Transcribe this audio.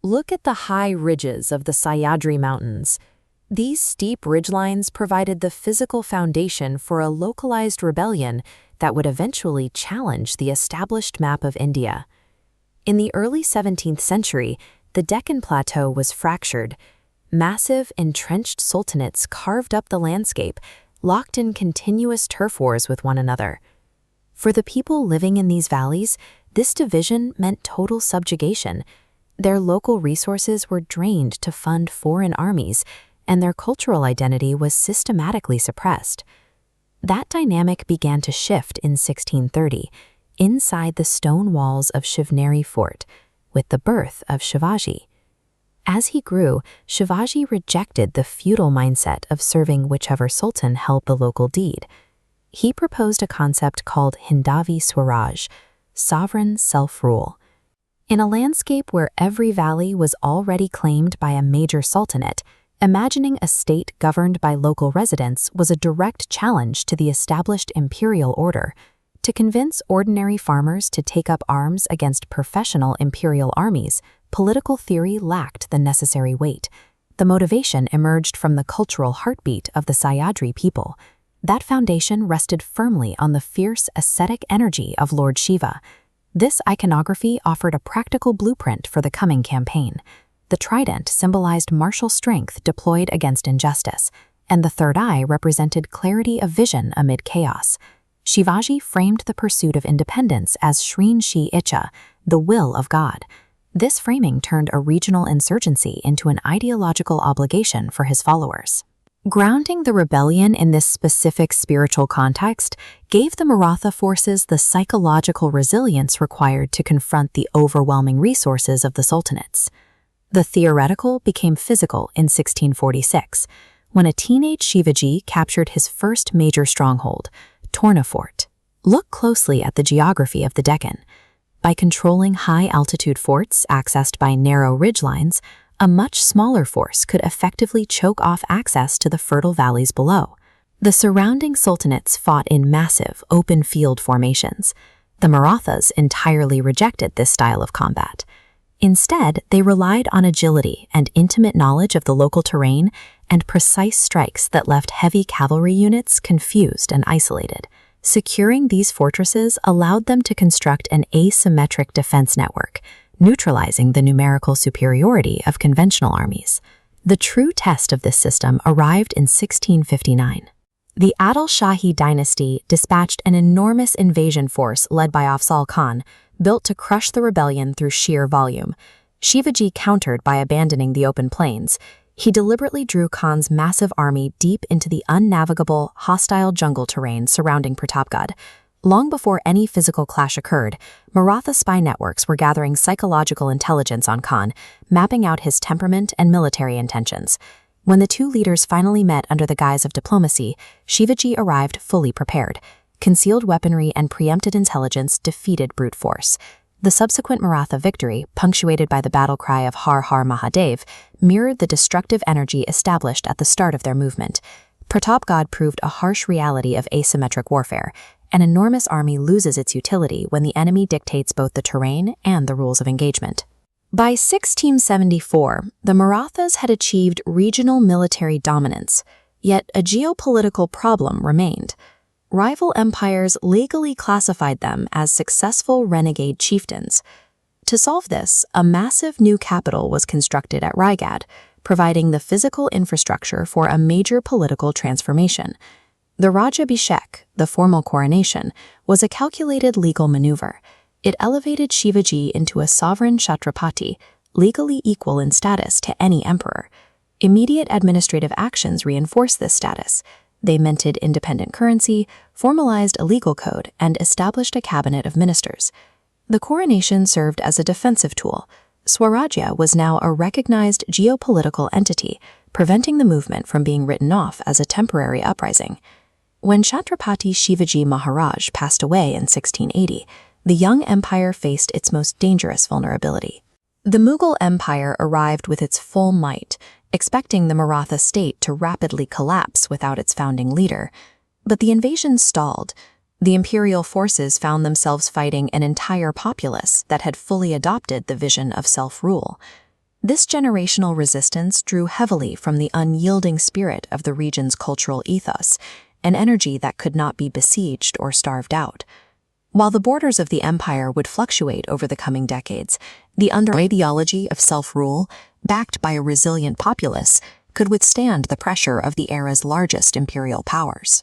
Look at the high ridges of the Sahyadri Mountains. These steep ridgelines provided the physical foundation for a localized rebellion that would eventually challenge the established map of India. In the early 17th century, the Deccan Plateau was fractured. Massive, entrenched sultanates carved up the landscape, locked in continuous turf wars with one another. For the people living in these valleys, this division meant total subjugation. Their local resources were drained to fund foreign armies, and their cultural identity was systematically suppressed. That dynamic began to shift in 1630, inside the stone walls of Shivneri Fort, with the birth of Shivaji. As he grew, Shivaji rejected the feudal mindset of serving whichever sultan held the local deed. He proposed a concept called Hindavi Swaraj, sovereign self-rule. In a landscape where every valley was already claimed by a major sultanate, imagining a state governed by local residents was a direct challenge to the established imperial order. To convince ordinary farmers to take up arms against professional imperial armies, political theory lacked the necessary weight. The motivation emerged from the cultural heartbeat of the Sahyadri people. That foundation rested firmly on the fierce ascetic energy of Lord Shiva. This iconography offered a practical blueprint for the coming campaign. The trident symbolized martial strength deployed against injustice, and the third eye represented clarity of vision amid chaos. Shivaji framed the pursuit of independence as Shrin Shi Icha, the will of God. This framing turned a regional insurgency into an ideological obligation for his followers. Grounding the rebellion in this specific spiritual context gave the Maratha forces the psychological resilience required to confront the overwhelming resources of the sultanates. The theoretical became physical in 1646, when a teenage Shivaji captured his first major stronghold, Torna Fort. Look closely at the geography of the Deccan. By controlling high-altitude forts accessed by narrow ridgelines, a much smaller force could effectively choke off access to the fertile valleys below. The surrounding sultanates fought in massive, open-field formations. The Marathas entirely rejected this style of combat. Instead, they relied on agility and intimate knowledge of the local terrain and precise strikes that left heavy cavalry units confused and isolated. Securing these fortresses allowed them to construct an asymmetric defense network, neutralizing the numerical superiority of conventional armies. The true test of this system arrived in 1659. The Adil Shahi dynasty dispatched an enormous invasion force led by Afzal Khan, built to crush the rebellion through sheer volume. Shivaji countered by abandoning the open plains. He deliberately drew Khan's massive army deep into the unnavigable, hostile jungle terrain surrounding Pratapgarh. Long before any physical clash occurred, Maratha spy networks were gathering psychological intelligence on Khan, mapping out his temperament and military intentions. When the two leaders finally met under the guise of diplomacy, Shivaji arrived fully prepared. Concealed weaponry and preempted intelligence defeated brute force. The subsequent Maratha victory, punctuated by the battle cry of Har Har Mahadev, mirrored the destructive energy established at the start of their movement. Pratapgarh proved a harsh reality of asymmetric warfare. An enormous army loses its utility when the enemy dictates both the terrain and the rules of engagement. By 1674, the Marathas had achieved regional military dominance, yet a geopolitical problem remained. Rival empires legally classified them as successful renegade chieftains. To solve this, a massive new capital was constructed at Raigad, providing the physical infrastructure for a major political transformation. The Rajabhishek, the formal coronation, was a calculated legal maneuver. It elevated Shivaji into a sovereign Chhatrapati, legally equal in status to any emperor. Immediate administrative actions reinforced this status. They minted independent currency, formalized a legal code, and established a cabinet of ministers. The coronation served as a defensive tool. Swarajya was now a recognized geopolitical entity, preventing the movement from being written off as a temporary uprising. When Chhatrapati Shivaji Maharaj passed away in 1680, the young empire faced its most dangerous vulnerability. The Mughal Empire arrived with its full might, expecting the Maratha state to rapidly collapse without its founding leader. But the invasion stalled. The imperial forces found themselves fighting an entire populace that had fully adopted the vision of self-rule. This generational resistance drew heavily from the unyielding spirit of the region's cultural ethos, an energy that could not be besieged or starved out. While the borders of the empire would fluctuate over the coming decades, the ideology of self-rule, backed by a resilient populace, could withstand the pressure of the era's largest imperial powers.